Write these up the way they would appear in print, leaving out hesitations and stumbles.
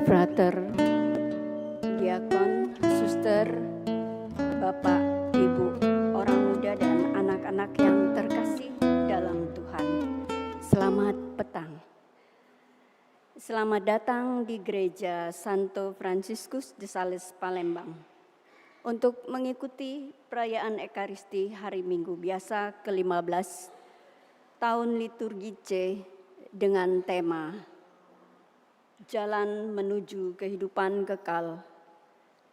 frater, diakon, suster, bapak, ibu, orang muda dan anak-anak yang terkasih dalam Tuhan. Selamat petang. Selamat datang di Gereja Santo Fransiskus de Sales, Palembang untuk mengikuti perayaan Ekaristi Hari Minggu Biasa ke-15 tahun liturgi C dengan tema Jalan Menuju Kehidupan Kekal.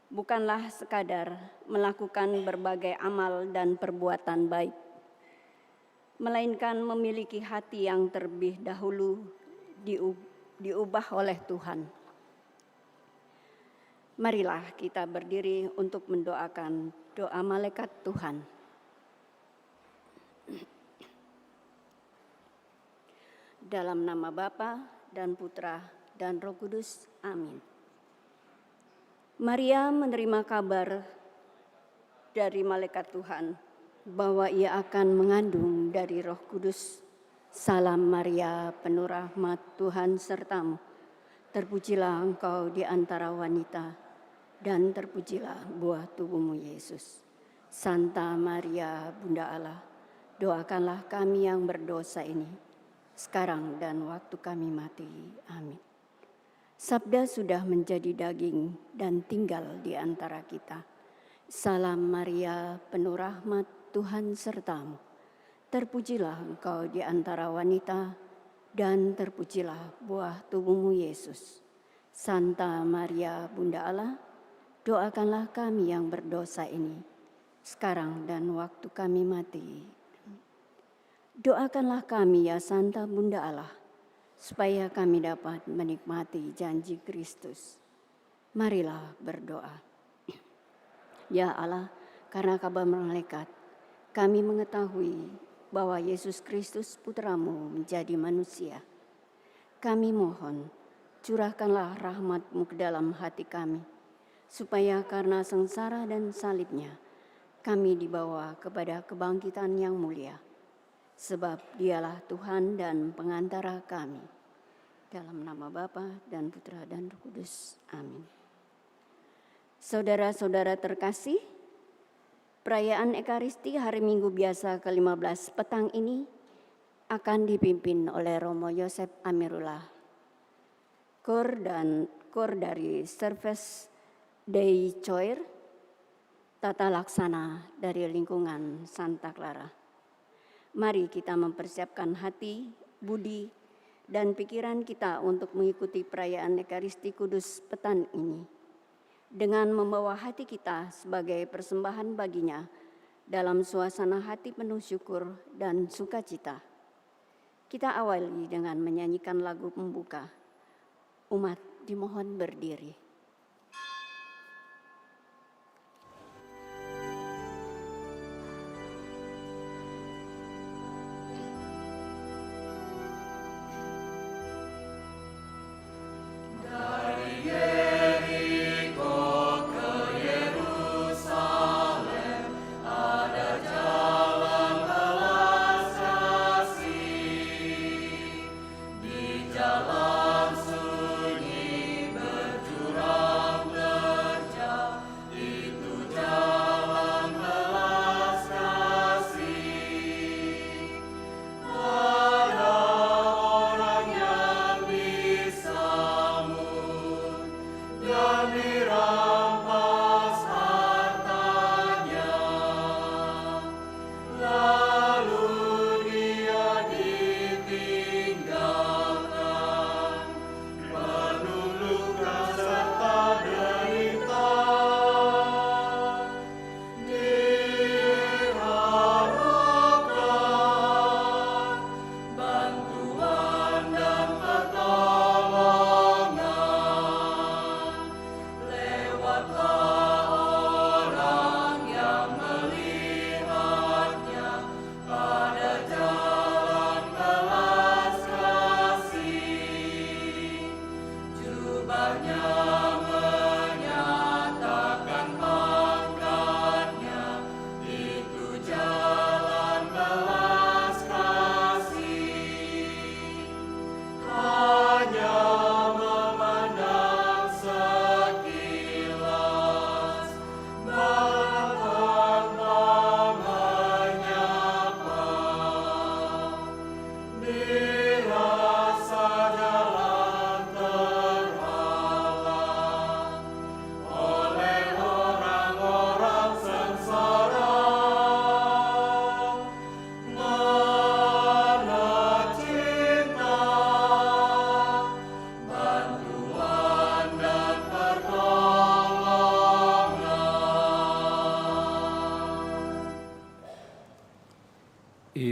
Bukanlah sekadar melakukan berbagai amal dan perbuatan baik, melainkan memiliki hati yang terlebih dahulu diubah oleh Tuhan. Marilah kita berdiri untuk mendoakan doa malaikat Tuhan. Dalam nama Bapa dan Putra dan Roh Kudus. Amin. Maria menerima kabar dari malaikat Tuhan bahwa ia akan mengandung dari Roh Kudus. Salam Maria, penuh rahmat, Tuhan sertamu. Terpujilah engkau di antara wanita, dan terpujilah buah tubuhmu Yesus. Santa Maria, Bunda Allah, doakanlah kami yang berdosa ini, sekarang dan waktu kami mati. Amin. Sabda sudah menjadi daging dan tinggal di antara kita. Salam Maria, penuh rahmat, Tuhan sertamu. Terpujilah engkau di antara wanita, dan terpujilah buah tubuhmu Yesus. Santa Maria, Bunda Allah, doakanlah kami yang berdosa ini, sekarang dan waktu kami mati. Doakanlah kami ya Santa Bunda Allah, supaya kami dapat menikmati janji Kristus. Marilah berdoa. Ya Allah, karena kabar malaikat, kami mengetahui bahwa Yesus Kristus Putramu menjadi manusia. Kami mohon, curahkanlah rahmat-Mu ke dalam hati kami, supaya karena sengsara dan salibnya, kami dibawa kepada kebangkitan yang mulia. Sebab dialah Tuhan dan pengantara kami. Dalam nama Bapa dan Putra dan Roh Kudus. Amin. Saudara-saudara terkasih, perayaan Ekaristi Hari Minggu Biasa ke-15 petang ini akan dipimpin oleh Romo Yosef Amirullah, Kor dari Service Dei Choir, tata laksana dari lingkungan Santa Clara. Mari kita mempersiapkan hati, budi, dan pikiran kita untuk mengikuti perayaan Ekaristi Kudus petang ini, dengan membawa hati kita sebagai persembahan baginya dalam suasana hati penuh syukur dan sukacita. Kita awali dengan menyanyikan lagu pembuka. Umat dimohon berdiri. Jalan sunyi berjurang.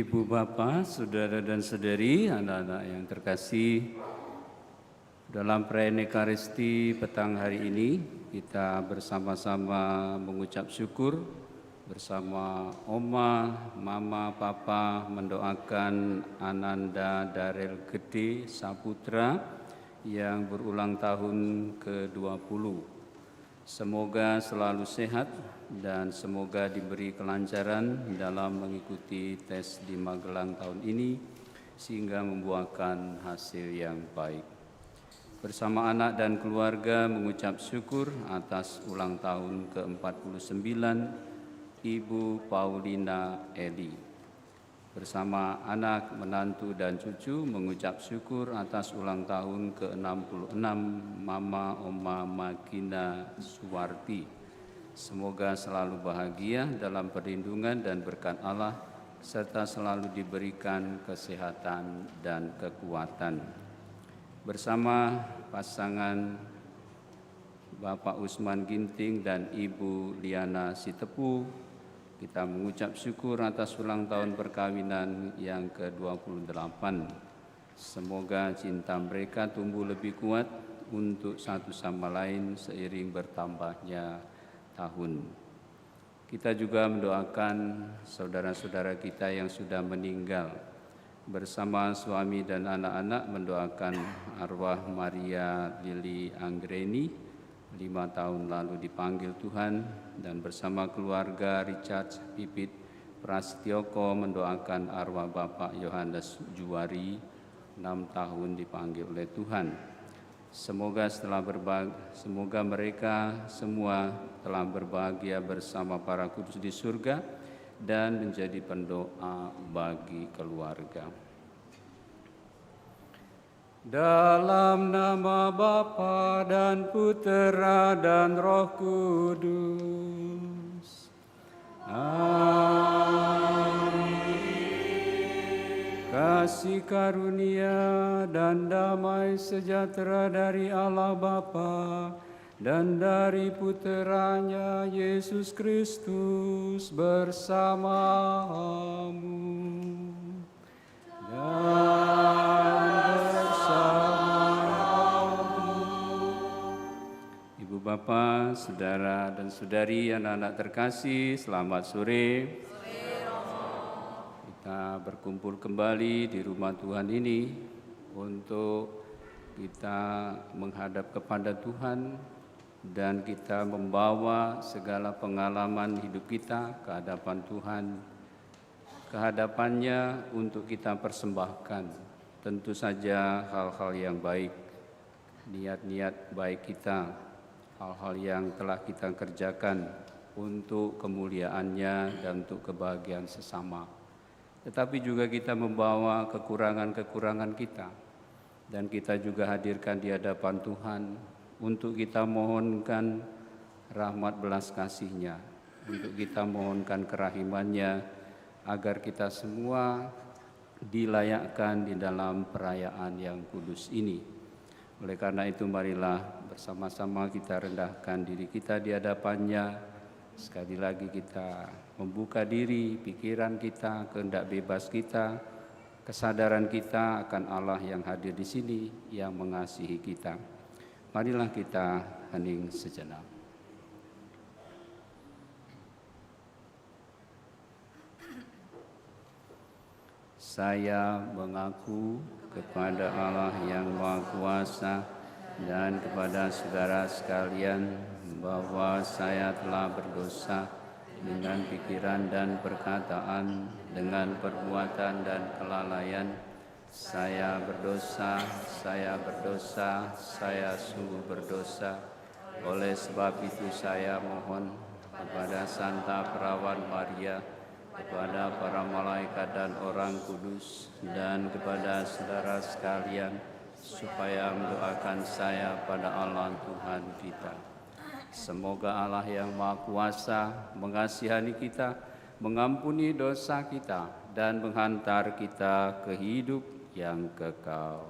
Ibu Bapa, Saudara dan Saudari, anak-anak yang terkasih, dalam perayaan Ekaristi petang hari ini kita bersama-sama mengucap syukur bersama Oma, Mama, Papa mendoakan Ananda Darel Gede Saputra yang berulang tahun ke-20. Semoga selalu sehat dan semoga diberi kelancaran dalam mengikuti tes di Magelang tahun ini sehingga membuahkan hasil yang baik. Bersama anak dan keluarga mengucap syukur atas ulang tahun ke-49 Ibu Paulina Eli. Bersama anak, menantu dan cucu mengucap syukur atas ulang tahun ke-66 Mama Oma Magina Suwarti. Semoga selalu bahagia dalam perlindungan dan berkat Allah serta selalu diberikan kesehatan dan kekuatan. Bersama pasangan Bapak Usman Ginting dan Ibu Liana Sitepu, kita mengucap syukur atas ulang tahun perkawinan yang ke-28. Semoga cinta mereka tumbuh lebih kuat untuk satu sama lain seiring bertambahnya tahun. Kita juga mendoakan saudara-saudara kita yang sudah meninggal. Bersama suami dan anak-anak mendoakan arwah Maria Lili Anggreni, 5 tahun lalu dipanggil Tuhan, dan bersama keluarga Richard Pipit Prasetyoko mendoakan arwah Bapak Yohanes Juwari, 6 tahun dipanggil oleh Tuhan. Semoga mereka semua telah berbahagia bersama para kudus di surga dan menjadi pendoa bagi keluarga. Dalam nama Bapa dan Putera dan Roh Kudus. Amin. Kasih karunia dan damai sejahtera dari Allah Bapa dan dari Puteranya Yesus Kristus bersamamu. Ibu Bapa, Saudara dan Saudari, anak-anak terkasih, selamat sore. Kita berkumpul kembali di rumah Tuhan ini untuk kita menghadap kepada Tuhan dan kita membawa segala pengalaman hidup kita ke hadapan Tuhan. Kehadapannya untuk kita persembahkan tentu saja hal-hal yang baik, niat-niat baik kita, hal-hal yang telah kita kerjakan untuk kemuliaannya dan untuk kebahagiaan sesama. Tetapi juga kita membawa kekurangan-kekurangan kita dan kita juga hadirkan di hadapan Tuhan untuk kita mohonkan rahmat belas kasih-Nya, untuk kita mohonkan kerahiman-Nya, agar kita semua dilayakkan di dalam perayaan yang kudus ini. Oleh karena itu marilah bersama-sama kita rendahkan diri kita di hadapan-Nya. Sekali lagi kita membuka diri, pikiran kita, kehendak bebas kita, kesadaran kita akan Allah yang hadir di sini, yang mengasihi kita. Marilah kita hening sejenak. Saya mengaku kepada Allah yang Maha Kuasa dan kepada saudara sekalian bahwa saya telah berdosa dengan pikiran dan perkataan, dengan perbuatan dan kelalaian. Saya berdosa, saya sungguh berdosa. Oleh sebab itu saya mohon kepada Santa Perawan Maria, kepada para malaikat dan orang kudus, dan kepada saudara sekalian, supaya mendoakan saya pada Allah Tuhan kita. Semoga Allah yang Maha Kuasa mengasihani kita, mengampuni dosa kita, dan menghantar kita ke hidup yang kekal.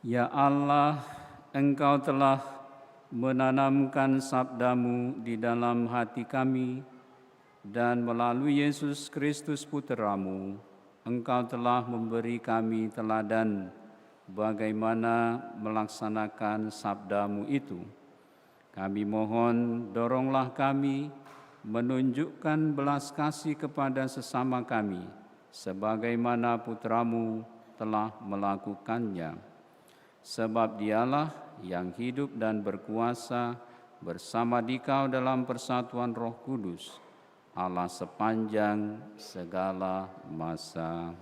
Ya Allah, Engkau telah menanamkan sabda-Mu di dalam hati kami, dan melalui Yesus Kristus Putra-Mu, Engkau telah memberi kami teladan bagaimana melaksanakan sabda-Mu itu. Kami mohon, doronglah kami menunjukkan belas kasih kepada sesama kami, sebagaimana Putra-Mu telah melakukannya. Sebab Dialah yang hidup dan berkuasa bersama Dikau dalam persatuan Roh Kudus, Allah sepanjang segala masa.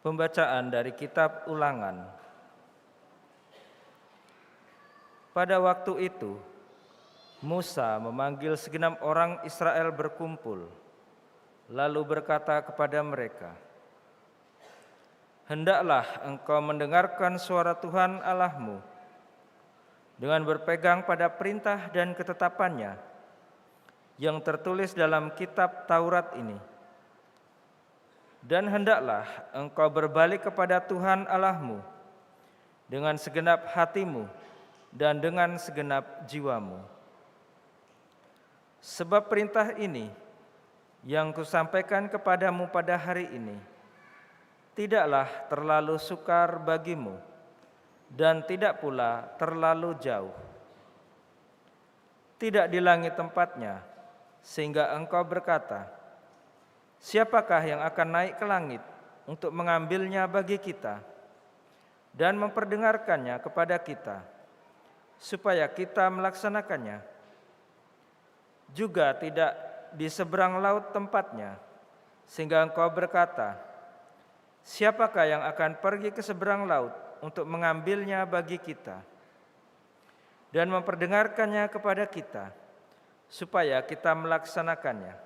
Pembacaan dari Kitab Ulangan. Pada waktu itu, Musa memanggil segenap orang Israel berkumpul, lalu berkata kepada mereka, "Hendaklah engkau mendengarkan suara Tuhan Allahmu dengan berpegang pada perintah dan ketetapannya yang tertulis dalam kitab Taurat ini. Dan hendaklah engkau berbalik kepada Tuhan Allahmu dengan segenap hatimu dan dengan segenap jiwamu. Sebab perintah ini yang kusampaikan kepadamu pada hari ini tidaklah terlalu sukar bagimu dan tidak pula terlalu jauh. Tidak di langit tempatnya, sehingga engkau berkata, siapakah yang akan naik ke langit untuk mengambilnya bagi kita dan memperdengarkannya kepada kita, supaya kita melaksanakannya? Juga tidak di seberang laut tempatnya, sehingga engkau berkata, siapakah yang akan pergi ke seberang laut untuk mengambilnya bagi kita dan memperdengarkannya kepada kita, supaya kita melaksanakannya?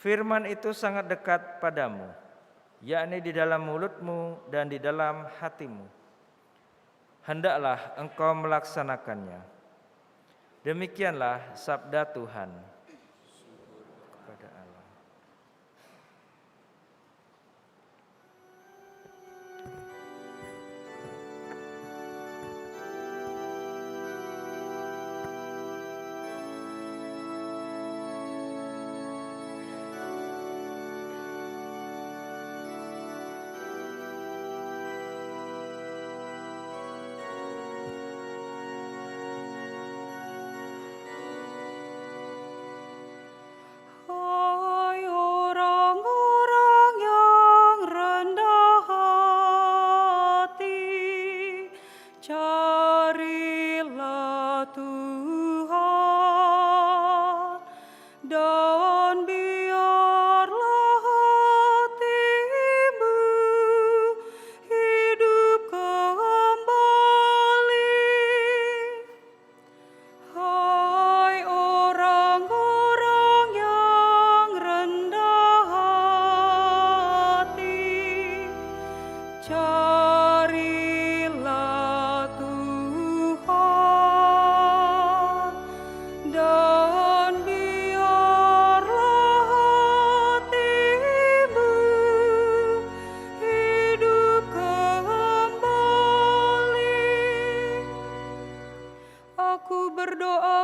Firman itu sangat dekat padamu, yakni di dalam mulutmu dan di dalam hatimu. Hendaklah engkau melaksanakannya." Demikianlah sabda Tuhan. Kepada Allah.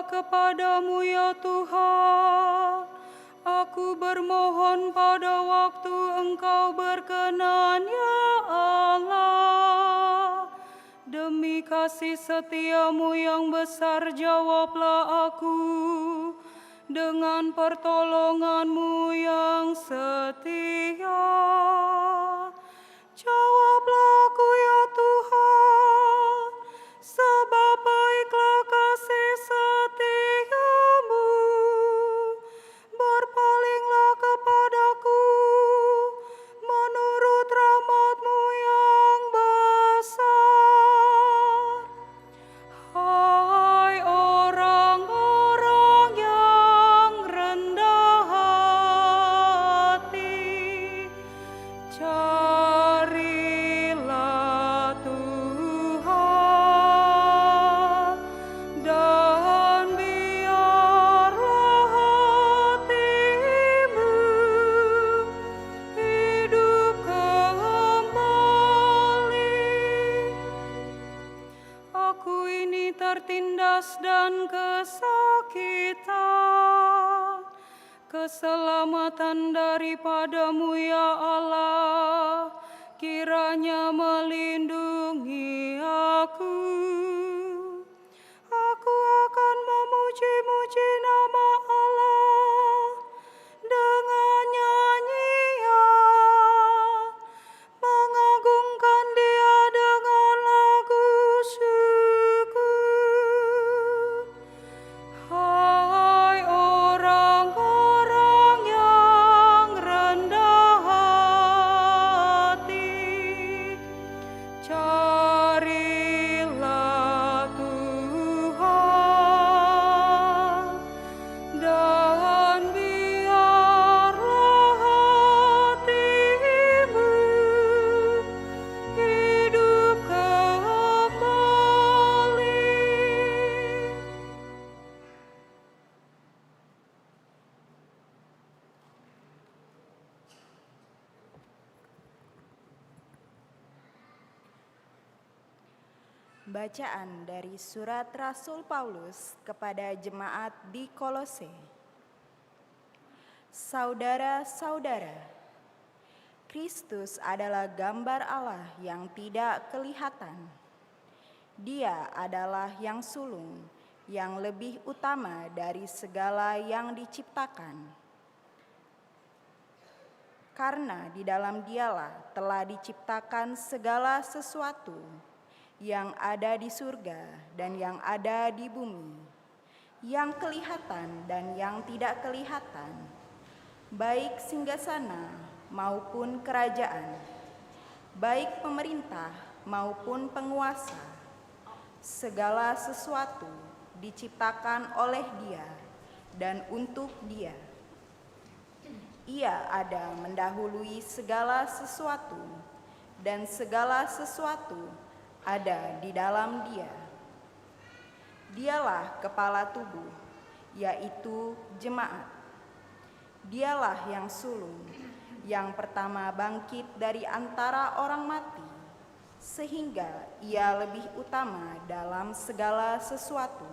Kepadamu ya Tuhan, aku bermohon pada waktu Engkau berkenan ya Allah. Demi kasih setiamu yang besar, jawablah aku dengan pertolonganmu yang setia. Jawablah aku ya Tuhan, sebab baiklah kasih setiamu. Berpalinglah kepadaku menurut rahmat-Mu yang besar. Hai orang-orang yang rendah hati, keselamatan daripadamu ya Allah, kiranya melindungi aku. Aku akan memuji-muji nama Allah dengan nyanyian, mengagungkan Dia dengan lagu syukur. Hai orang-orang yang rendah hati, carilah Tuhan dan biarlah hatimu hidup kembali. Bacaan dari surat Rasul Paulus kepada jemaat di Kolose. Saudara-saudara, Kristus adalah gambar Allah yang tidak kelihatan. Dia adalah yang sulung, yang lebih utama dari segala yang diciptakan. Karena di dalam Dialah telah diciptakan segala sesuatu, yang ada di surga dan yang ada di bumi, yang kelihatan dan yang tidak kelihatan, baik singgasana maupun kerajaan, baik pemerintah maupun penguasa. Segala sesuatu diciptakan oleh Dia dan untuk Dia. Ia ada mendahului segala sesuatu, dan segala sesuatu ada di dalam Dia. Dialah kepala tubuh, yaitu jemaat. Dialah yang sulung, yang pertama bangkit dari antara orang mati, sehingga Ia lebih utama dalam segala sesuatu.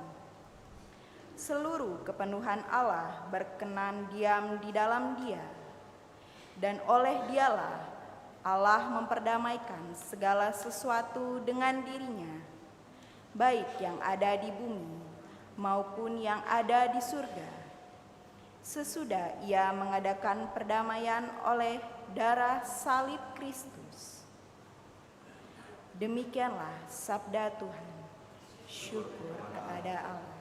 Seluruh kepenuhan Allah berkenan diam di dalam Dia, dan oleh Dialah Allah memperdamaikan segala sesuatu dengan dirinya, baik yang ada di bumi maupun yang ada di surga. Sesudah Ia mengadakan perdamaian oleh darah salib Kristus. Demikianlah sabda Tuhan. Syukur kepada Allah.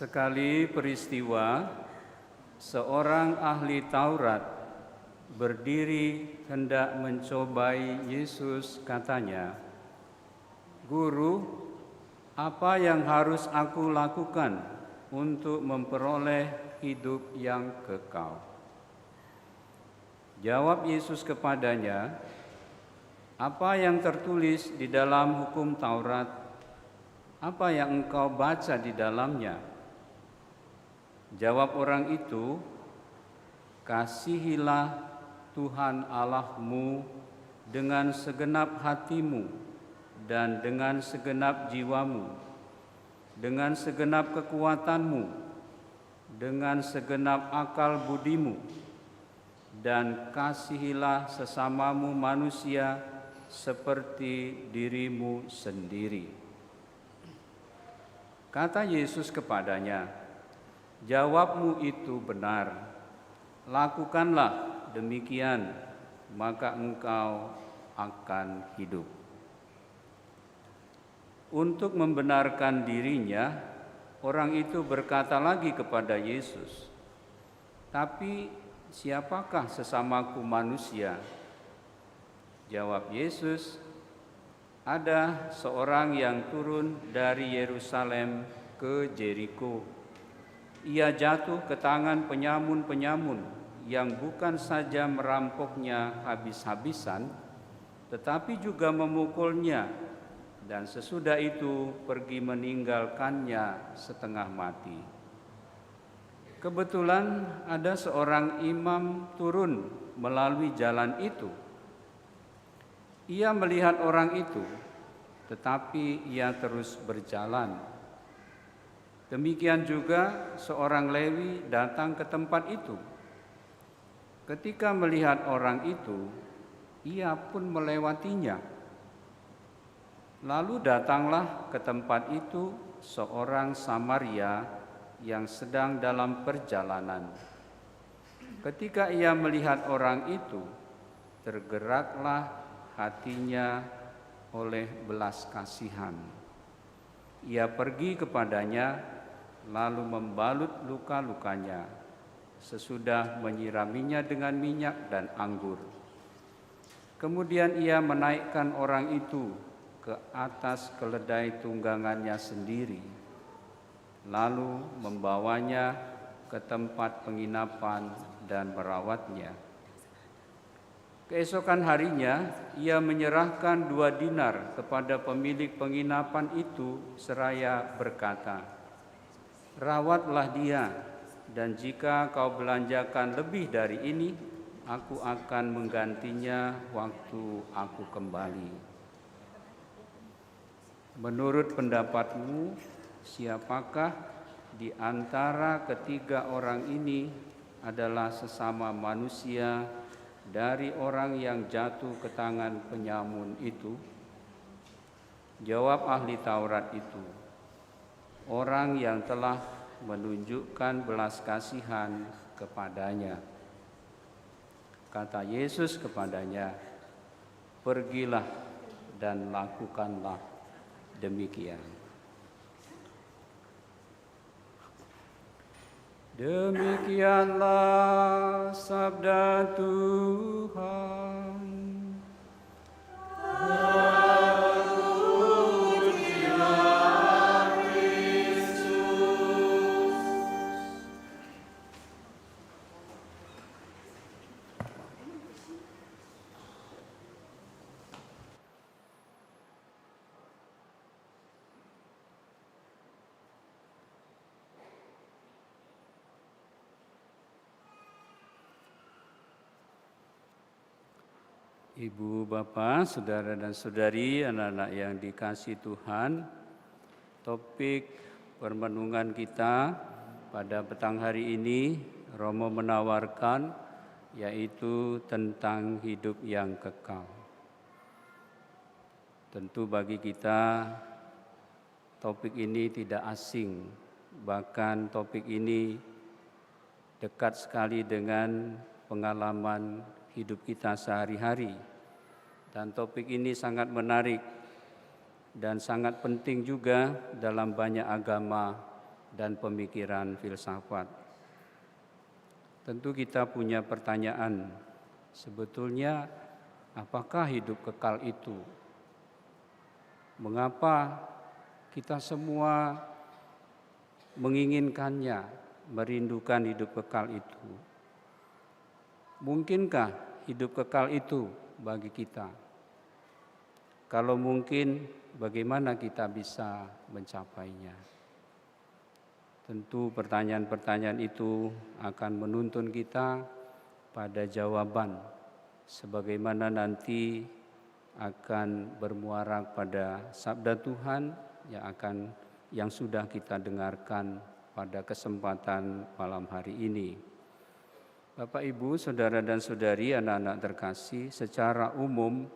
Sekali peristiwa, seorang ahli Taurat berdiri hendak mencobai Yesus, katanya, "Guru, apa yang harus aku lakukan untuk memperoleh hidup yang kekal?" Jawab Yesus kepadanya, "Apa yang tertulis di dalam hukum Taurat? apa yang engkau baca di dalamnya?" Jawab orang itu, "Kasihilah Tuhan Allahmu dengan segenap hatimu dan dengan segenap jiwamu, dengan segenap kekuatanmu, dengan segenap akal budimu, dan kasihilah sesamamu manusia seperti dirimu sendiri." Kata Yesus kepadanya, "Jawabmu itu benar. Lakukanlah demikian, maka engkau akan hidup." Untuk membenarkan dirinya, orang itu berkata lagi kepada Yesus, "Tapi siapakah sesamaku manusia?" Jawab Yesus, "Ada seorang yang turun dari Yerusalem ke Jeriko. Ia jatuh ke tangan penyamun-penyamun yang bukan saja merampoknya habis-habisan, tetapi juga memukulnya, dan sesudah itu pergi meninggalkannya setengah mati. Kebetulan ada seorang imam turun melalui jalan itu. Ia melihat orang itu, tetapi ia terus berjalan. Demikian juga seorang Lewi datang ke tempat itu. Ketika melihat orang itu, ia pun melewatinya. Lalu datanglah ke tempat itu seorang Samaria yang sedang dalam perjalanan. Ketika ia melihat orang itu, tergeraklah hatinya oleh belas kasihan. Ia pergi kepadanya, lalu membalut luka-lukanya, sesudah menyiraminya dengan minyak dan anggur. Kemudian ia menaikkan orang itu ke atas keledai tunggangannya sendiri, lalu membawanya ke tempat penginapan dan merawatnya. Keesokan harinya, ia menyerahkan 2 dinar kepada pemilik penginapan itu seraya berkata, "Rawatlah dia, dan jika kau belanjakan lebih dari ini, aku akan menggantinya waktu aku kembali." Menurut pendapatmu, siapakah di antara ketiga orang ini adalah sesama manusia dari orang yang jatuh ke tangan penyamun itu? Jawab ahli Taurat itu, "Orang yang telah menunjukkan belas kasihan kepadanya." Kata Yesus kepadanya, "Pergilah dan lakukanlah demikian." Demikianlah sabda Tuhan. Ibu, Bapak, saudara dan saudari, anak-anak yang dikasihi Tuhan, topik permenungan kita pada petang hari ini, Romo menawarkan, yaitu tentang hidup yang kekal. Tentu bagi kita, topik ini tidak asing, bahkan topik ini dekat sekali dengan pengalaman hidup kita sehari-hari. Dan topik ini sangat menarik dan sangat penting juga dalam banyak agama dan pemikiran filsafat. Tentu kita punya pertanyaan, sebetulnya apakah hidup kekal itu? Mengapa kita semua menginginkannya, merindukan hidup kekal itu? Mungkinkah hidup kekal itu bagi kita? Kalau mungkin, bagaimana kita bisa mencapainya? Tentu pertanyaan-pertanyaan itu akan menuntun kita pada jawaban sebagaimana nanti akan bermuara pada sabda Tuhan yang sudah kita dengarkan pada kesempatan malam hari ini. Bapak, Ibu, saudara dan saudari, anak-anak terkasih, secara umum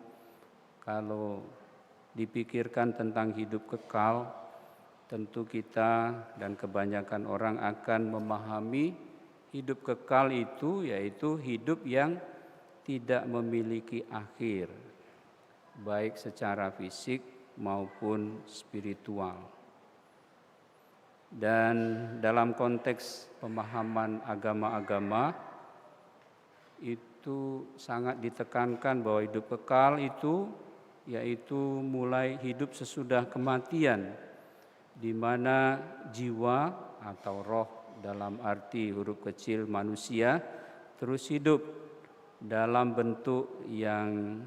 kalau dipikirkan tentang hidup kekal, tentu kita dan kebanyakan orang akan memahami hidup kekal itu yaitu hidup yang tidak memiliki akhir, baik secara fisik maupun spiritual. Dan dalam konteks pemahaman agama-agama itu sangat ditekankan bahwa hidup kekal itu yaitu mulai hidup sesudah kematian, di mana jiwa atau roh dalam arti huruf kecil manusia terus hidup dalam bentuk yang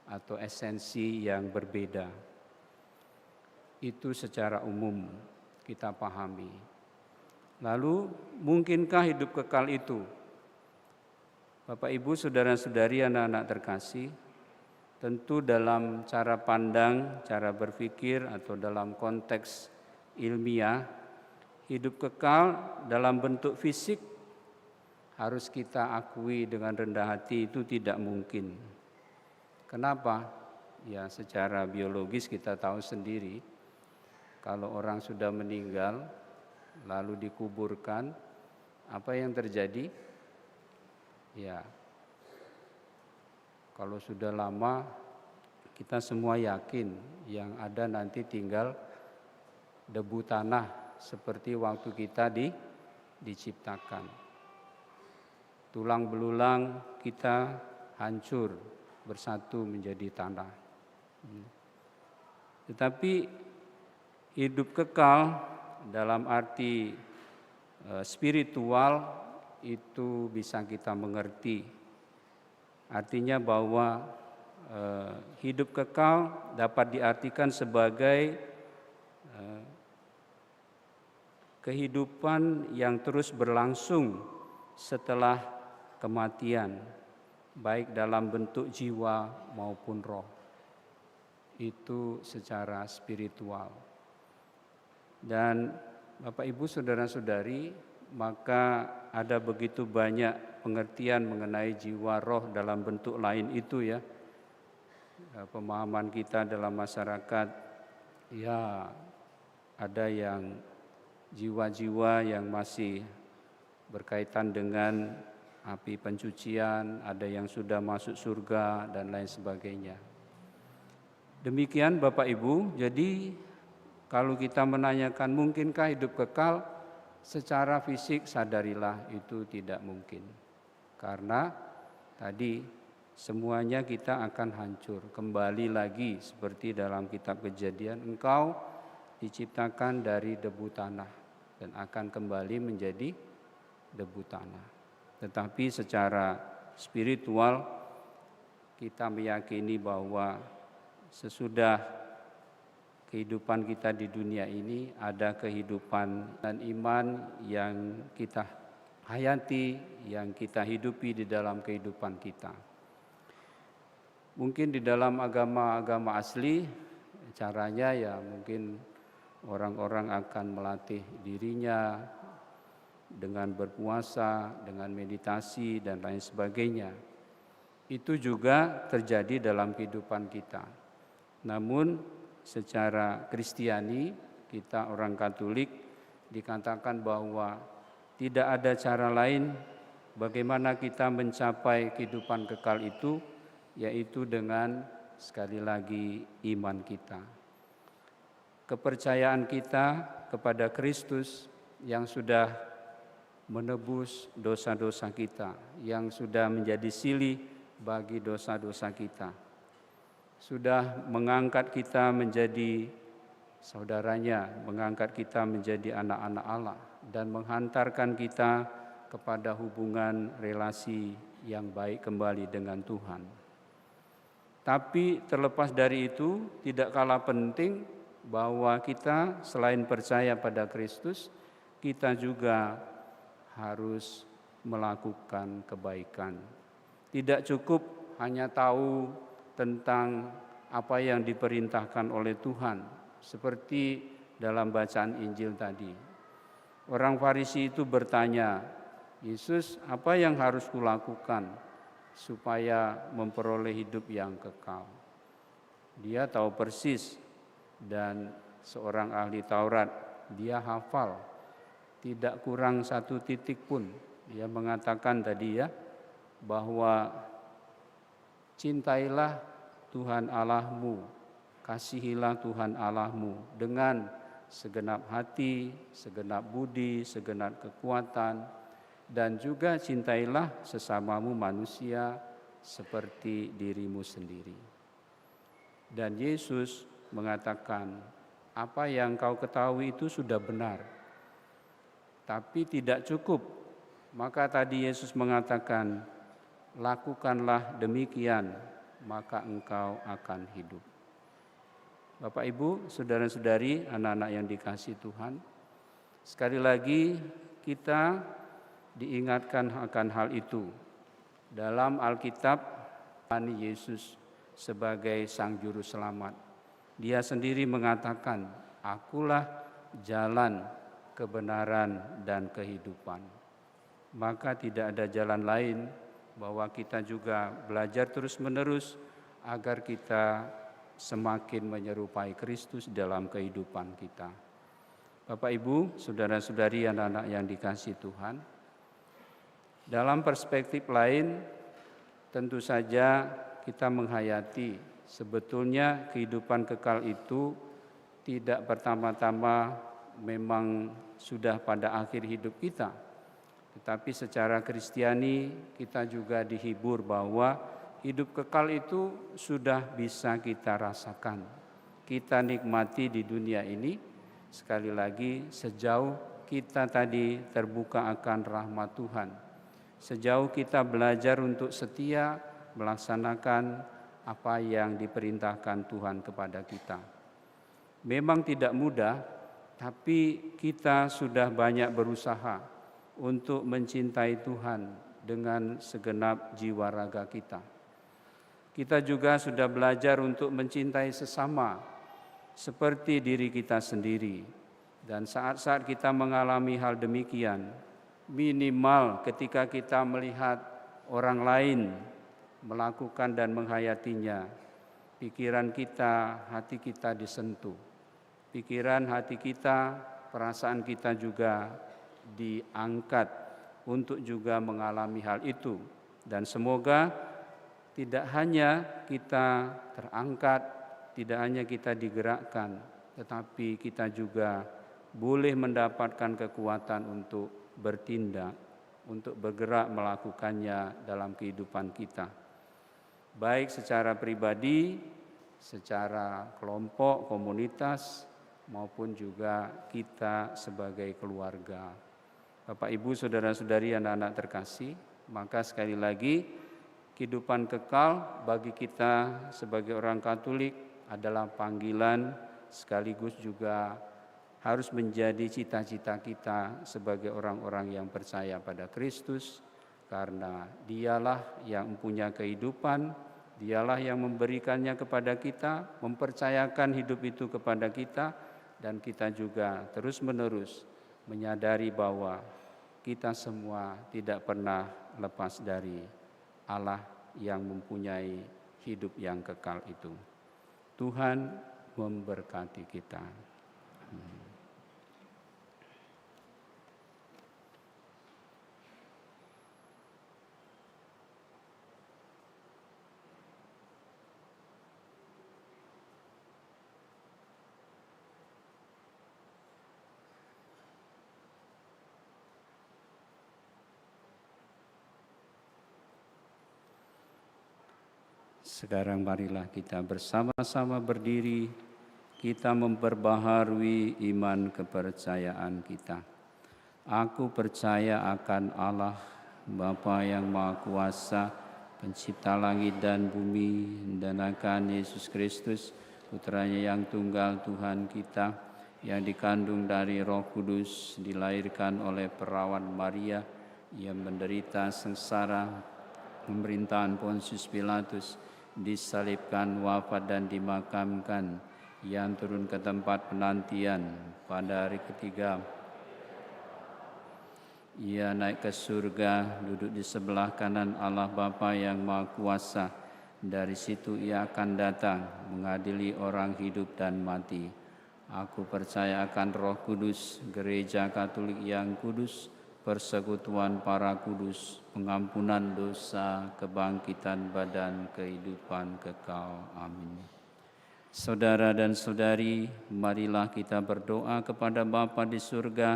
atau esensi yang berbeda. Itu secara umum kita pahami. Lalu mungkinkah hidup kekal itu? Bapak, Ibu, saudara-saudari, anak-anak terkasih, tentu dalam cara pandang, cara berpikir atau dalam konteks ilmiah, hidup kekal dalam bentuk fisik harus kita akui dengan rendah hati itu tidak mungkin. Kenapa? Ya, secara biologis kita tahu sendiri, kalau orang sudah meninggal lalu dikuburkan, apa yang terjadi? Ya, kalau sudah lama kita semua yakin yang ada nanti tinggal debu tanah seperti waktu kita diciptakan. Tulang belulang kita hancur bersatu menjadi tanah. Tetapi hidup kekal dalam arti spiritual itu bisa kita mengerti. Artinya bahwa hidup kekal dapat diartikan sebagai kehidupan yang terus berlangsung setelah kematian, baik dalam bentuk jiwa maupun roh. Itu secara spiritual. Dan Bapak, Ibu, saudara-saudari, maka ada begitu banyak pengertian mengenai jiwa roh dalam bentuk lain itu ya. Pemahaman kita dalam masyarakat, ya ada yang jiwa-jiwa yang masih berkaitan dengan api pencucian, ada yang sudah masuk surga dan lain sebagainya. Demikian Bapak, Ibu, jadi kalau kita menanyakan mungkinkah hidup kekal, secara fisik sadarilah itu tidak mungkin. Karena tadi semuanya kita akan hancur. Kembali lagi seperti dalam kitab Kejadian, engkau diciptakan dari debu tanah dan akan kembali menjadi debu tanah. Tetapi secara spiritual kita meyakini bahwa sesudah kehidupan kita di dunia ini ada kehidupan dan iman yang kita hayati, yang kita hidupi di dalam kehidupan kita. Mungkin di dalam agama-agama asli caranya ya mungkin orang-orang akan melatih dirinya dengan berpuasa, dengan meditasi dan lain sebagainya. Itu juga terjadi dalam kehidupan kita. Namun secara Kristiani, kita orang Katolik dikatakan bahwa tidak ada cara lain bagaimana kita mencapai kehidupan kekal itu, yaitu dengan sekali lagi iman kita. Kepercayaan kita kepada Kristus yang sudah menebus dosa-dosa kita, yang sudah menjadi silih bagi dosa-dosa kita, sudah mengangkat kita menjadi saudaranya, mengangkat kita menjadi anak-anak Allah, dan menghantarkan kita kepada hubungan relasi yang baik kembali dengan Tuhan. Tapi terlepas dari itu, tidak kalah penting bahwa kita selain percaya pada Kristus, kita juga harus melakukan kebaikan. Tidak cukup hanya tahu tentang apa yang diperintahkan oleh Tuhan, seperti dalam bacaan Injil tadi. Orang Farisi itu bertanya, Yesus, apa yang harus kulakukan supaya memperoleh hidup yang kekal? Dia tahu persis, dan seorang ahli Taurat, dia hafal, tidak kurang satu titik pun. Dia mengatakan tadi ya, bahwa cintailah Tuhan Allahmu, kasihilah Tuhan Allahmu dengan segenap hati, segenap budi, segenap kekuatan, dan juga cintailah sesamamu manusia seperti dirimu sendiri. Dan Yesus mengatakan, apa yang kau ketahui itu sudah benar, tapi tidak cukup. Maka tadi Yesus mengatakan, lakukanlah demikian, maka engkau akan hidup. Bapak Ibu, saudara-saudari, anak-anak yang dikasihi Tuhan, sekali lagi kita diingatkan akan hal itu. Dalam Alkitab, Yesus sebagai Sang Juru Selamat. Dia sendiri mengatakan, akulah jalan, kebenaran, dan kehidupan. Maka tidak ada jalan lain bahwa kita juga belajar terus-menerus agar kita semakin menyerupai Kristus dalam kehidupan kita. Bapak Ibu, saudara-saudari, anak-anak yang dikasihi Tuhan, dalam perspektif lain tentu saja kita menghayati sebetulnya kehidupan kekal itu tidak pertama-tama memang sudah pada akhir hidup kita. Tetapi secara Kristiani kita juga dihibur bahwa hidup kekal itu sudah bisa kita rasakan. Kita nikmati di dunia ini, sekali lagi sejauh kita tadi terbuka akan rahmat Tuhan. Sejauh kita belajar untuk setia melaksanakan apa yang diperintahkan Tuhan kepada kita. Memang tidak mudah, tapi kita sudah banyak berusaha untuk mencintai Tuhan dengan segenap jiwa raga kita. Kita juga sudah belajar untuk mencintai sesama seperti diri kita sendiri. Dan saat-saat kita mengalami hal demikian, minimal ketika kita melihat orang lain melakukan dan menghayatinya, pikiran kita, hati kita disentuh. Pikiran, hati kita, perasaan kita juga diangkat untuk juga mengalami hal itu. Dan semoga tidak hanya kita terangkat, tidak hanya kita digerakkan, tetapi kita juga boleh mendapatkan kekuatan untuk bertindak, untuk bergerak melakukannya dalam kehidupan kita. Baik secara pribadi, secara kelompok, komunitas, maupun juga kita sebagai keluarga. Bapak, Ibu, saudara-saudari, anak-anak terkasih, maka sekali lagi kehidupan kekal bagi kita sebagai orang Katolik adalah panggilan sekaligus juga harus menjadi cita-cita kita sebagai orang-orang yang percaya pada Kristus, karena Dialah yang mempunyai kehidupan, Dialah yang memberikannya kepada kita, mempercayakan hidup itu kepada kita, dan kita juga terus-menerus menyadari bahwa kita semua tidak pernah lepas dari Allah yang mempunyai hidup yang kekal itu. Tuhan memberkati kita. Sekarang marilah kita bersama-sama berdiri, kita memperbaharui iman kepercayaan kita. Aku percaya akan Allah, Bapa yang Maha Kuasa, Pencipta langit dan bumi, dan akan Yesus Kristus, Putranya yang tunggal Tuhan kita, yang dikandung dari Roh Kudus, dilahirkan oleh perawan Maria, ia menderita sengsara, pemerintahan Pontius Pilatus, disalibkan, wafat dan dimakamkan, yang turun ke tempat penantian pada hari ketiga. Ia naik ke surga, duduk di sebelah kanan Allah Bapa yang Maha Kuasa. Dari situ ia akan datang, mengadili orang hidup dan mati. Aku percaya akan Roh Kudus, Gereja Katolik yang kudus, persekutuan para kudus, pengampunan dosa, kebangkitan badan, kehidupan kekal. Amin. Saudara dan saudari, marilah kita berdoa kepada Bapa di surga,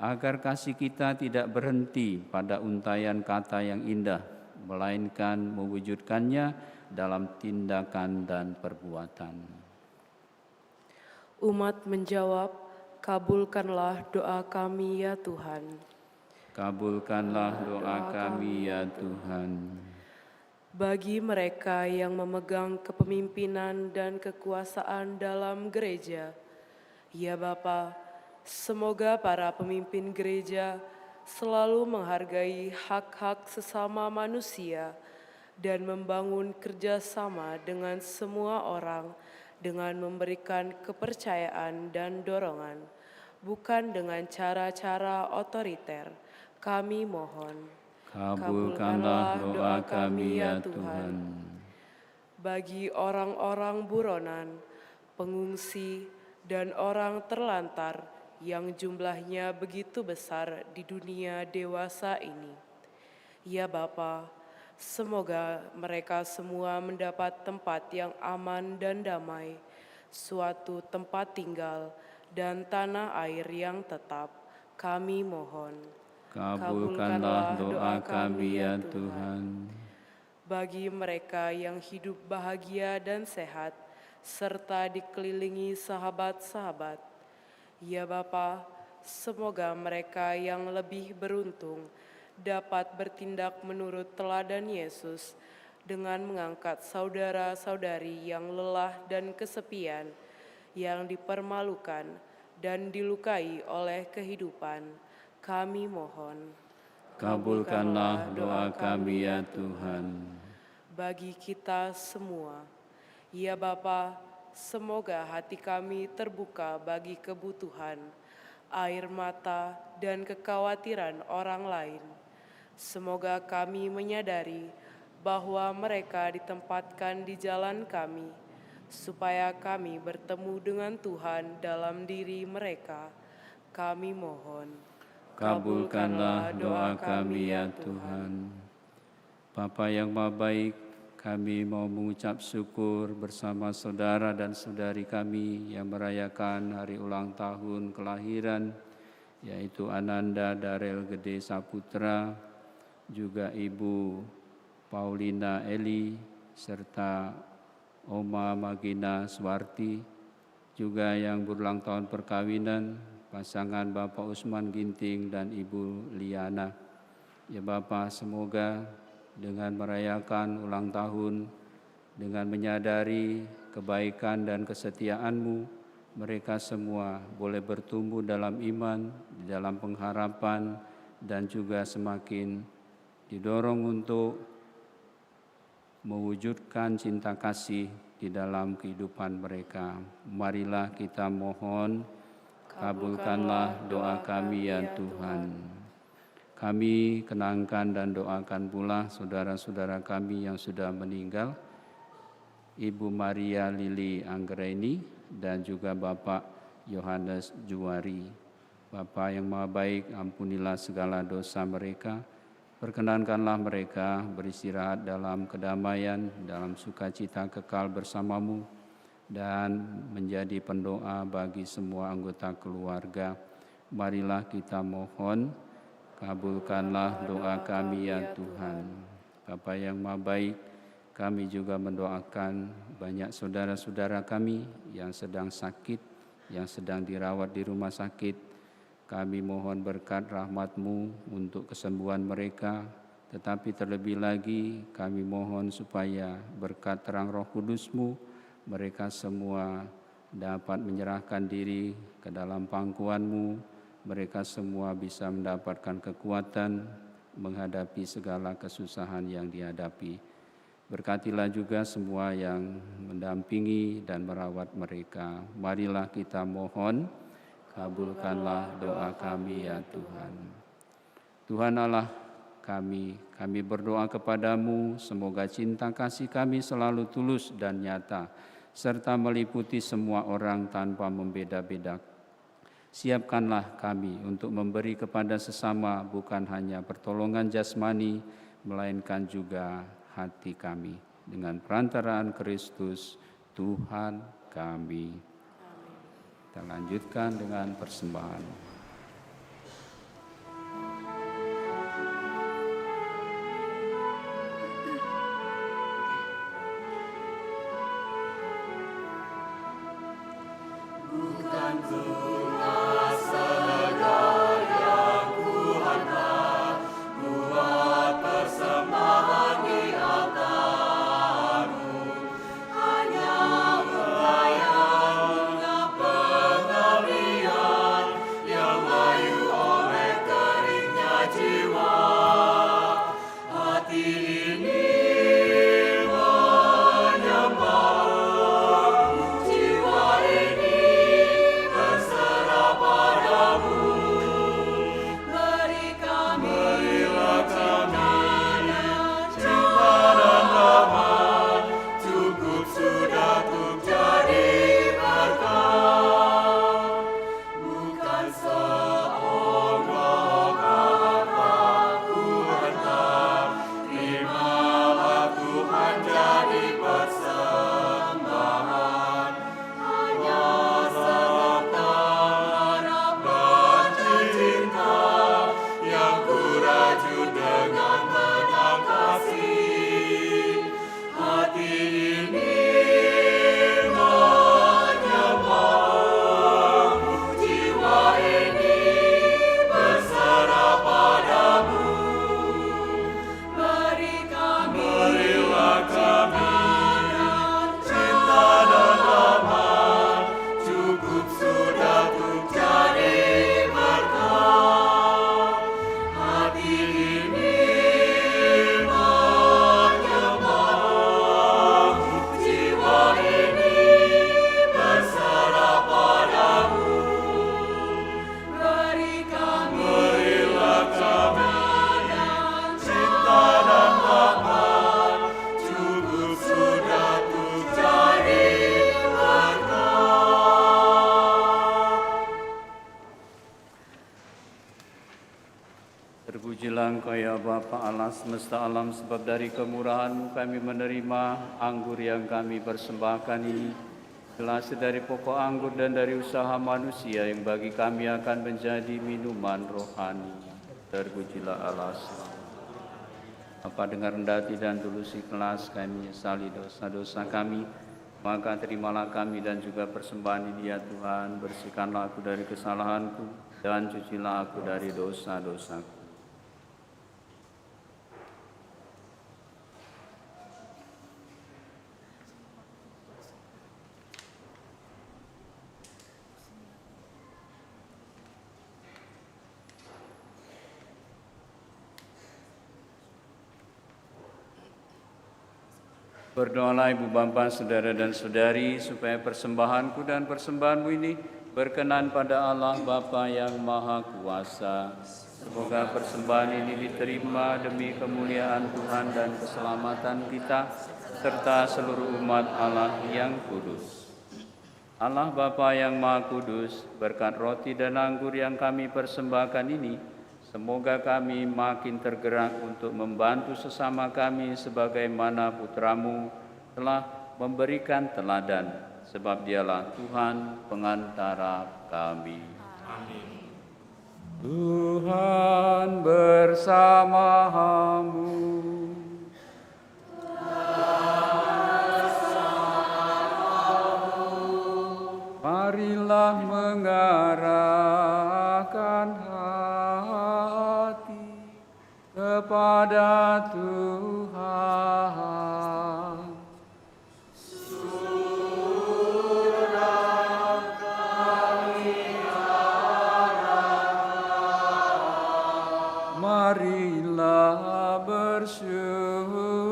agar kasih kita tidak berhenti pada untaian kata yang indah, melainkan mewujudkannya dalam tindakan dan perbuatan. Umat menjawab, kabulkanlah doa kami ya Tuhan. Kabulkanlah doa kami ya Tuhan. Bagi mereka yang memegang kepemimpinan dan kekuasaan dalam gereja, ya Bapa, semoga para pemimpin gereja selalu menghargai hak-hak sesama manusia dan membangun kerjasama dengan semua orang dengan memberikan kepercayaan dan dorongan, bukan dengan cara-cara otoriter. Kami mohon, Kabulkanlah doa kami ya Tuhan. Bagi orang-orang buronan, pengungsi, dan orang terlantar yang jumlahnya begitu besar di dunia dewasa ini. Ya Bapa, semoga mereka semua mendapat tempat yang aman dan damai, suatu tempat tinggal dan tanah air yang tetap. Kami mohon. Kabulkanlah doa kami ya Tuhan. Bagi mereka yang hidup bahagia dan sehat, serta dikelilingi sahabat-sahabat, ya Bapa, semoga mereka yang lebih beruntung dapat bertindak menurut teladan Yesus dengan mengangkat saudara-saudari yang lelah dan kesepian, yang dipermalukan dan dilukai oleh kehidupan. Kami mohon. Kabulkanlah doa kami ya Tuhan. Bagi kita semua, ya Bapa, semoga hati kami terbuka bagi kebutuhan, air mata, dan kekhawatiran orang lain. Semoga kami menyadari bahwa mereka ditempatkan di jalan kami, supaya kami bertemu dengan Tuhan dalam diri mereka. Kami mohon. Kabulkanlah doa kami ya Tuhan. Bapa yang Maha Baik, kami mau mengucap syukur bersama saudara dan saudari kami yang merayakan hari ulang tahun kelahiran, yaitu Ananda Darel Gede Saputra, juga Ibu Paulina Eli, serta Oma Magina Swarti, juga yang berulang tahun perkawinan, pasangan Bapak Usman Ginting dan Ibu Liana. Ya Bapak, semoga dengan merayakan ulang tahun, dengan menyadari kebaikan dan kesetiaan-Mu, mereka semua boleh bertumbuh dalam iman, dalam pengharapan, dan juga semakin didorong untuk mewujudkan cinta kasih di dalam kehidupan mereka. Marilah kita mohon, kabulkanlah doa kami ya Tuhan. Kami kenangkan dan doakan pula saudara-saudara kami yang sudah meninggal, Ibu Maria Lili Anggraini dan juga Bapak Yohanes Juwari. Bapa yang Maha Baik, ampunilah segala dosa mereka, perkenankanlah mereka beristirahat dalam kedamaian, dalam sukacita kekal bersama-Mu, dan menjadi pendoa bagi semua anggota keluarga. Marilah kita mohon, kabulkanlah doa kami ya Tuhan. Bapa yang Maha Baik, kami juga mendoakan banyak saudara-saudara kami yang sedang sakit, yang sedang dirawat di rumah sakit. Kami mohon berkat rahmat-Mu untuk kesembuhan mereka, Tetapi terlebih lagi kami mohon supaya berkat terang Roh Kudus-Mu, mereka semua dapat menyerahkan diri ke dalam pangkuan-Mu, mereka semua bisa mendapatkan kekuatan menghadapi segala kesusahan yang dihadapi. Berkatilah juga semua yang mendampingi dan merawat mereka. Marilah kita mohon, kabulkanlah doa kami ya Tuhan. Tuhan Allah kami berdoa kepadamu, semoga cinta kasih kami selalu tulus dan nyata, serta meliputi semua orang tanpa membeda-bedakan. Siapkanlah kami untuk memberi kepada sesama bukan hanya pertolongan jasmani, melainkan juga hati kami. Dengan perantaraan Kristus, Tuhan kami. Kita lanjutkan dengan persembahan. Terpujilah Engkau ya Bapa Allah semesta alam, sebab dari kemurahan-Mu kami menerima anggur yang kami persembahkan ini, gelas dari pokok anggur dan dari usaha manusia yang bagi kami akan menjadi minuman rohani. Terpujilah Allah. Bapa, dengar rendah hati dan tulus ikhlas kami menyesali dosa-dosa kami, maka terimalah kami dan juga persembahan ini ya Tuhan. Bersihkanlah aku dari kesalahanku dan cucilah aku dari dosa-dosaku. Berdoalah Ibu Bapa, Saudara dan Saudari, supaya persembahanku dan persembahanmu ini berkenan pada Allah Bapa yang Maha Kuasa. Semoga persembahan ini diterima demi kemuliaan Tuhan dan keselamatan kita, serta seluruh umat Allah yang kudus. Allah Bapa yang Maha Kudus, berkat roti dan anggur yang kami persembahkan ini, semoga kami makin tergerak untuk membantu sesama kami sebagaimana Putra-Mu telah memberikan teladan, sebab Dialah Tuhan pengantara kami. Amin. Tuhan bersamamu. Marilah mengarahkan hati kepada kepada Tuhan. Marilah bersyukur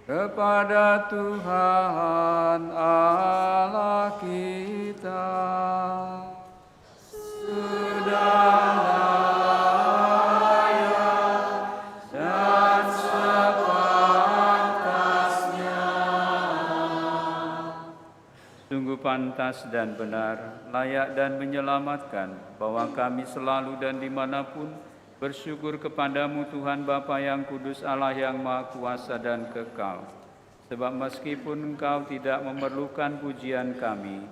kepada Tuhan Allah kita. Sudah layak dan sepantasnya. Sungguh pantas dan benar, layak dan menyelamatkan, bahwa kami selalu dan dimanapun bersyukur kepadamu Tuhan Bapa yang kudus, Allah yang Maha Kuasa dan kekal. Sebab meskipun Engkau tidak memerlukan pujian kami,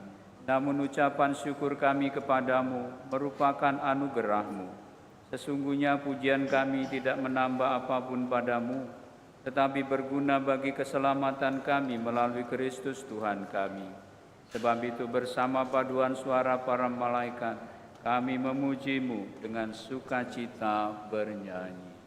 namun ucapan syukur kami kepadamu merupakan anugerah-Mu. Sesungguhnya pujian kami tidak menambah apapun padamu, tetapi berguna bagi keselamatan kami melalui Kristus Tuhan kami. Sebab itu bersama paduan suara para malaikat, kami memuji-Mu dengan sukacita bernyanyi.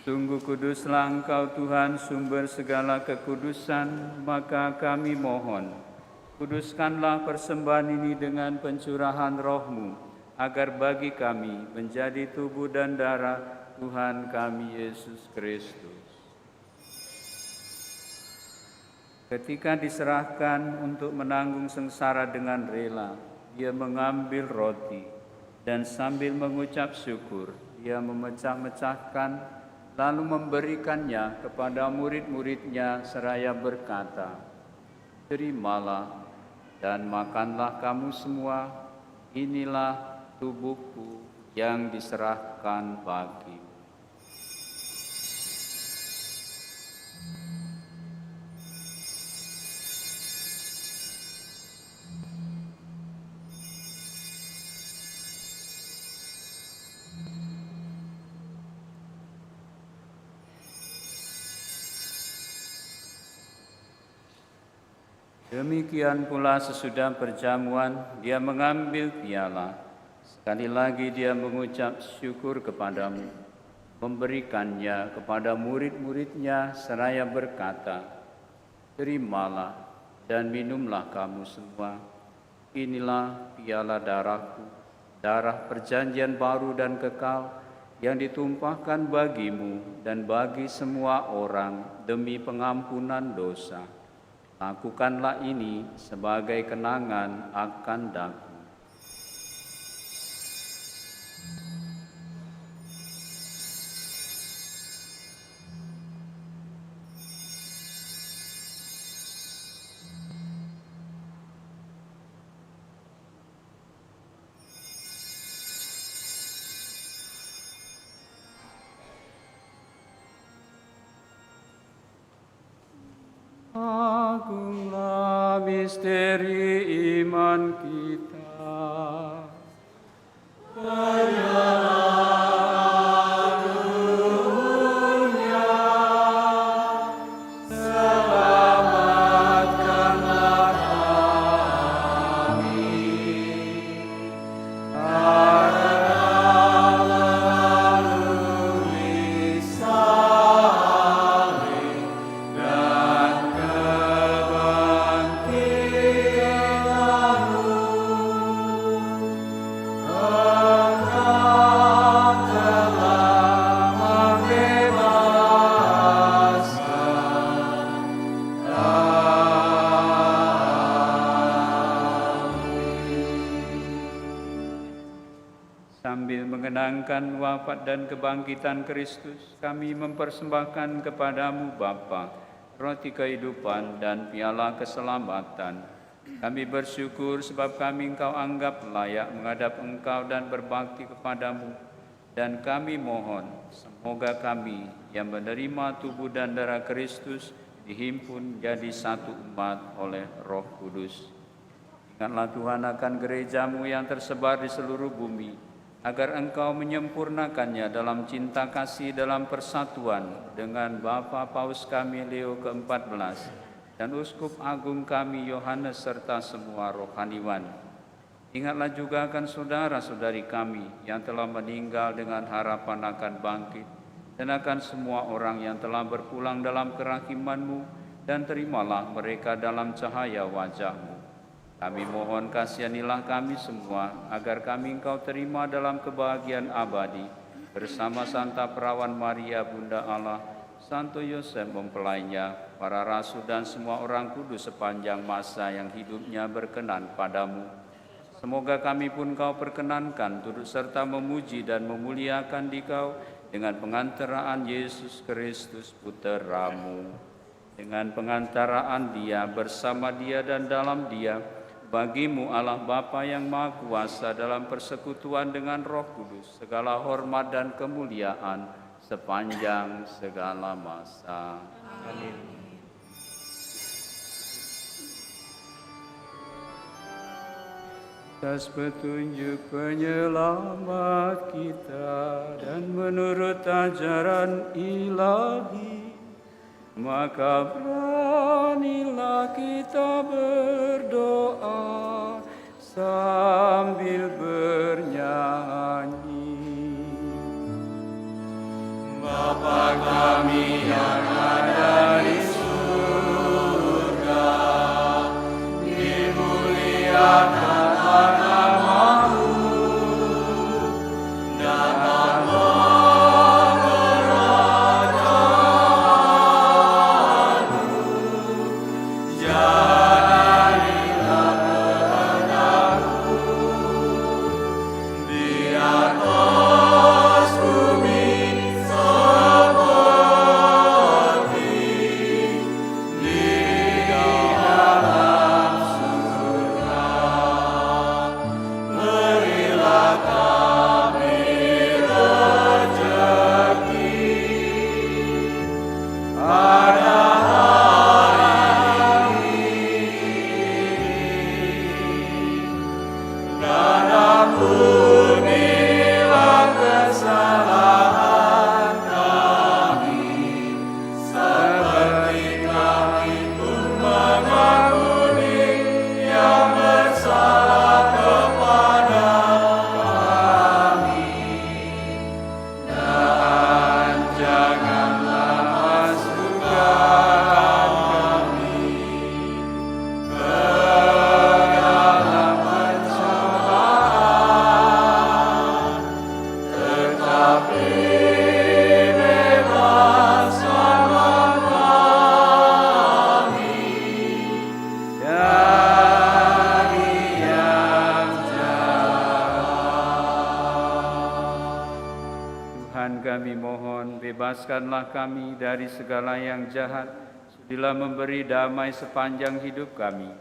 Sungguh kuduslah Engkau Tuhan, sumber segala kekudusan, maka kami mohon, kuduskanlah persembahan ini dengan pencurahan Roh-Mu, agar bagi kami menjadi tubuh dan darah Tuhan kami Yesus Kristus. Ketika diserahkan untuk menanggung sengsara dengan rela, Dia mengambil roti, dan sambil mengucap syukur, Dia memecah-mecahkan, lalu memberikannya kepada murid-murid-Nya seraya berkata, "Terimalah dan makanlah kamu semua, inilah tubuhku yang diserahkan bagimu." Demikian pula sesudah perjamuan, Dia mengambil piala. Sekali lagi Dia mengucap syukur kepadamu, memberikannya kepada murid-murid-Nya seraya berkata, "Terimalah dan minumlah kamu semua. Inilah piala darahku, darah perjanjian baru dan kekal, yang ditumpahkan bagimu dan bagi semua orang demi pengampunan dosa. Lakukanlah ini sebagai kenangan akan daku." Agunglah misteri iman kita. Selamatkanlah kami. Sambil mengenangkan wafat dan kebangkitan Kristus, kami mempersembahkan kepadamu Bapa, roti kehidupan dan piala keselamatan. Kami bersyukur sebab kami Engkau anggap layak menghadap Engkau dan berbakti kepadamu. Dan kami mohon, semoga kami yang menerima tubuh dan darah Kristus dihimpun jadi satu umat oleh Roh Kudus. Ingatlah Tuhan akan gerejamu yang tersebar di seluruh bumi, agar Engkau menyempurnakannya dalam cinta kasih dalam persatuan dengan Bapa Paus kami Leo ke-14 dan Uskup Agung kami Yohanes serta semua rohaniwan. Ingatlah juga akan saudara-saudari kami yang telah meninggal dengan harapan akan bangkit, dan akan semua orang yang telah berpulang dalam kerahiman-Mu, dan terimalah mereka dalam cahaya wajah-Mu. Kami mohon kasihanilah kami semua, agar kami Engkau terima dalam kebahagiaan abadi, bersama Santa Perawan Maria Bunda Allah, Santo Yosef mempelainya, para rasul dan semua orang kudus sepanjang masa yang hidupnya berkenan padamu. Semoga kami pun Kau perkenankan turut serta memuji dan memuliakan Dikau dengan pengantaraan Yesus Kristus Putra-Mu. Dengan pengantaraan Dia, bersama Dia dan dalam Dia, bagi-Mu Allah Bapa yang Maha Kuasa dalam persekutuan dengan Roh Kudus, segala hormat dan kemuliaan sepanjang segala masa. Amin. Atas petunjuk penyelamat kita dan menurut ajaran ilahi, maka beranilah kita berdoa sambil bernyanyi. Bapa kami yang ada di surga, dimuliakan bebaskanlah kami dari segala yang jahat, sudilah memberi damai sepanjang hidup kami,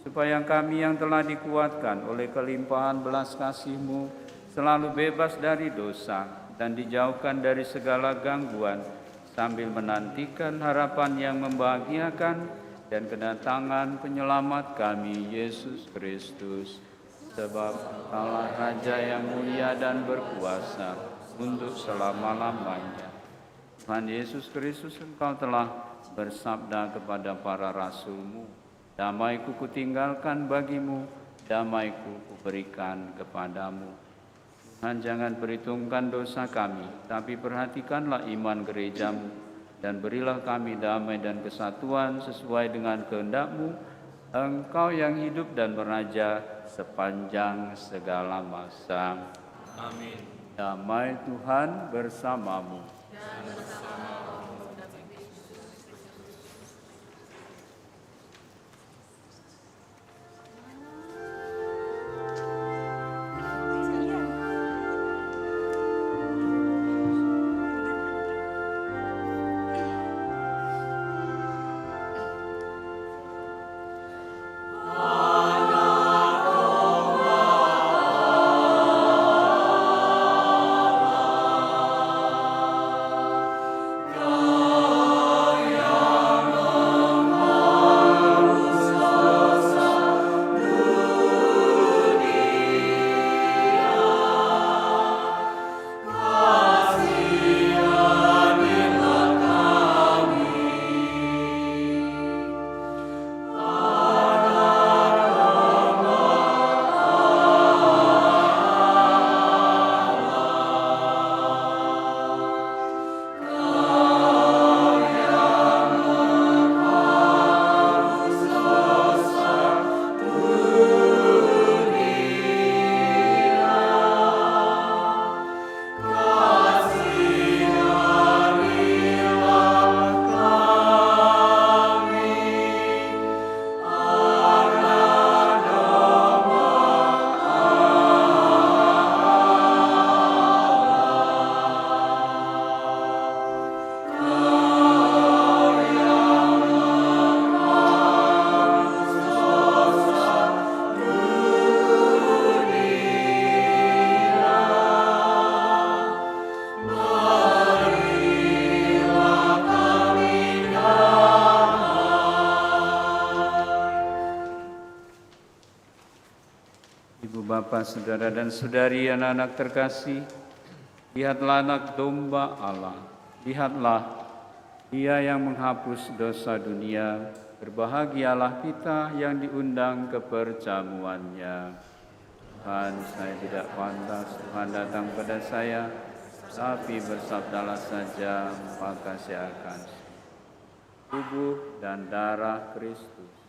supaya kami yang telah dikuatkan oleh kelimpahan belas kasih-Mu selalu bebas dari dosa dan dijauhkan dari segala gangguan, sambil menantikan harapan yang membahagiakan dan kedatangan penyelamat kami, Yesus Kristus. Sebab Allah Raja yang mulia dan berkuasa untuk selama-lamanya. Tuhan Yesus Kristus, Engkau telah bersabda kepada para rasul-Mu, damai-Ku kutinggalkan bagimu, damai-Ku kuberikan kepadamu. Tuhan, jangan perhitungkan dosa kami, tapi perhatikanlah iman gereja-Mu, dan berilah kami damai dan kesatuan sesuai dengan kehendak-Mu, Engkau yang hidup dan beraja sepanjang segala masa. Amin. Damai Tuhan bersamamu. Bapak, saudara, dan saudari, anak-anak terkasih, lihatlah anak domba Allah, lihatlah Dia yang menghapus dosa dunia. Berbahagialah kita yang diundang ke perjamuannya. Tuhan, saya tidak pantas Tuhan datang pada saya, tapi bersabdalah saja, maka saya akan tubuh dan darah Kristus.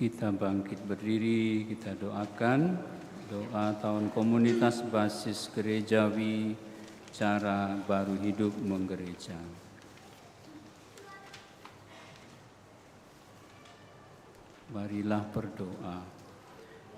Kita bangkit berdiri, kita doakan doa tahun komunitas basis gerejawi, cara baru hidup menggereja. Marilah berdoa.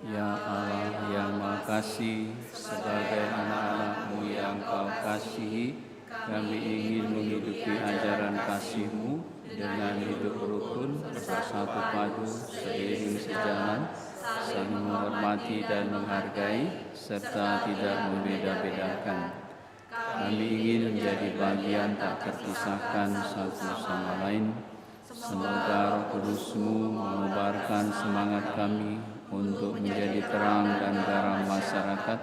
Ya Allah yang Maha Kasih, sebagai anak-anak-Mu yang Kau kasihi, kami ingin menghidupi ajaran kasih-Mu dengan hidup rukun, bersatu padu, seiring sejalan, saling menghormati dan menghargai, serta tidak membeda-bedakan. Kami ingin menjadi bagian tak terpisahkan satu sama lain. Semoga Roh Kudus-Mu mengobarkan semangat kami untuk menjadi terang dan garam masyarakat,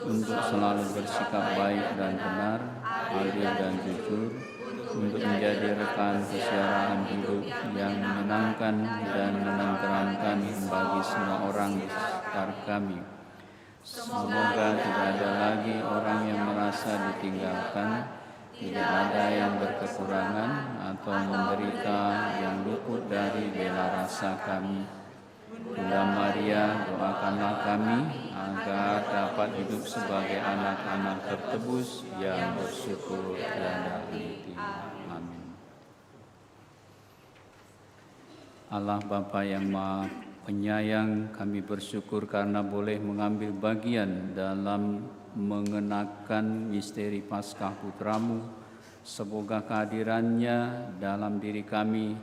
untuk selalu bersikap baik dan benar, adil dan jujur, untuk menjadi rekan kesiaraan hidup yang menyenangkan dan menenteramkan bagi semua orang di sekitar kami. Semoga tidak ada lagi orang yang merasa ditinggalkan, tidak ada yang berkekurangan atau menderita yang luput dari bela rasa kami. Bunda Maria, doakanlah kami agar dapat hidup sebagai anak-anak tertebus yang bersyukur tiada henti. Amin. Allah Bapa yang Maha Penyayang, kami bersyukur karena boleh mengambil bagian dalam mengenakan misteri Paskah Putra-Mu. Semoga kehadirannya dalam diri kami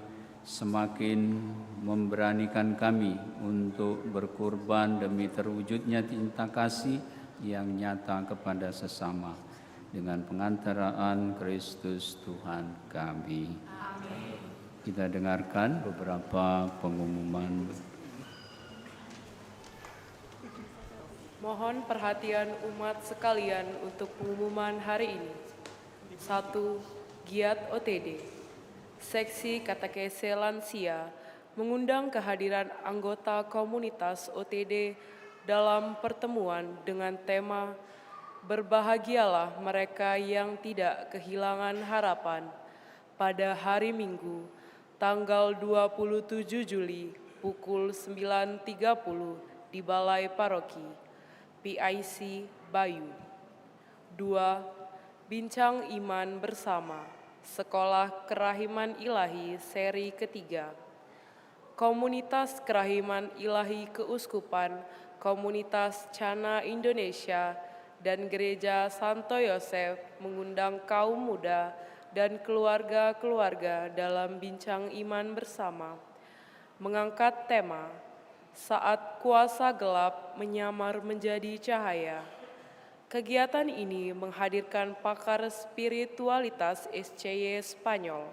semakin memberanikan kami untuk berkorban demi terwujudnya cinta kasih yang nyata kepada sesama dengan pengantaraan Kristus Tuhan kami. Amin. Kita dengarkan beberapa pengumuman. Mohon perhatian umat sekalian untuk pengumuman hari ini. 1. Giat OTD. Seksi Katekese Lansia mengundang kehadiran anggota komunitas OTD dalam pertemuan dengan tema Berbahagialah mereka yang tidak kehilangan harapan pada hari Minggu, tanggal 27 Juli pukul 9.30 di Balai Paroki, PIC Bayu. 2. Bincang Iman Bersama Sekolah Kerahiman Ilahi seri ketiga. Komunitas Kerahiman Ilahi Keuskupan Komunitas Cana Indonesia dan Gereja Santo Yosef mengundang kaum muda dan keluarga-keluarga dalam bincang iman bersama, mengangkat tema Saat Kuasa Gelap Menyamar Menjadi Cahaya. Kegiatan ini menghadirkan pakar spiritualitas SCY Spanyol,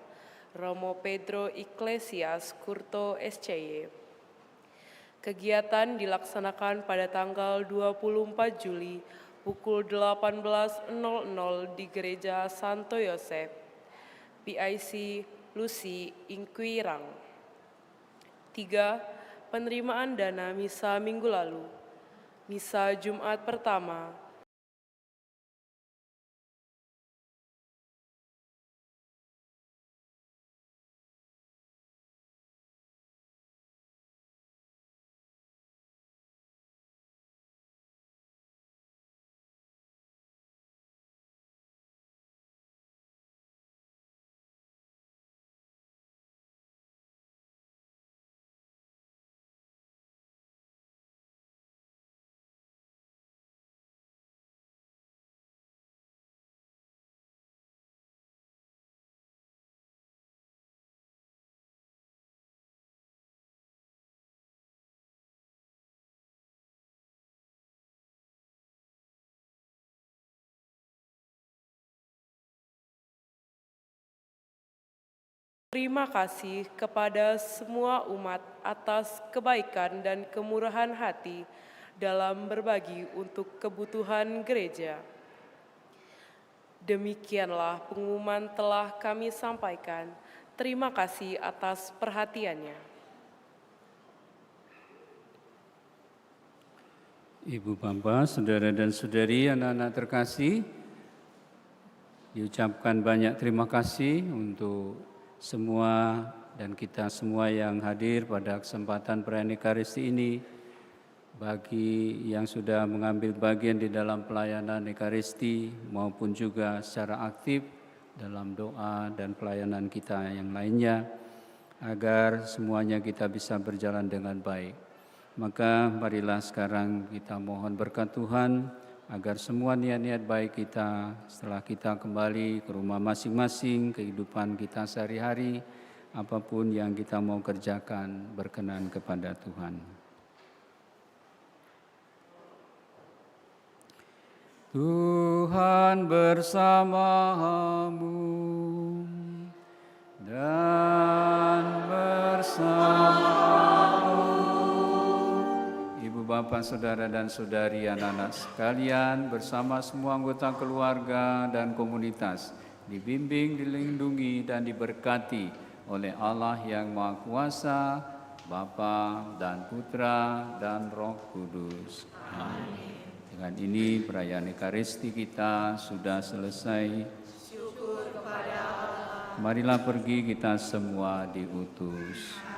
Romo Pedro Iglesias Curto SCY. Kegiatan dilaksanakan pada tanggal 24 Juli pukul 18.00 di Gereja Santo Yosef, PIC Lucy Inquirang. 3. Penerimaan dana misa minggu lalu. Misa Jumat pertama Terima kasih kepada semua umat atas kebaikan dan kemurahan hati dalam berbagi untuk kebutuhan gereja. Demikianlah pengumuman telah kami sampaikan. Terima kasih atas perhatiannya. Ibu Bapak, saudara dan saudari, anak-anak terkasih, diucapkan banyak terima kasih untuk semua dan kita semua yang hadir pada kesempatan perayaan Ekaristi ini, bagi yang sudah mengambil bagian di dalam pelayanan Ekaristi maupun juga secara aktif dalam doa dan pelayanan kita yang lainnya, agar semuanya kita bisa berjalan dengan baik. Maka marilah sekarang kita mohon berkat Tuhan, agar semua niat-niat baik kita setelah kita kembali ke rumah masing-masing, kehidupan kita sehari-hari, apapun yang kita mau kerjakan berkenan kepada Tuhan. Tuhan bersamamu dan bersamamu. Bapak, saudara dan saudari, anak-anak sekalian, bersama semua anggota keluarga dan komunitas, dibimbing, dilindungi, dan diberkati oleh Allah yang Maha Kuasa, Bapa dan Putra dan Roh Kudus. Amin. Dengan ini perayaan Ekaristi kita sudah selesai. Syukur kepada Allah. Marilah pergi kita semua diutus.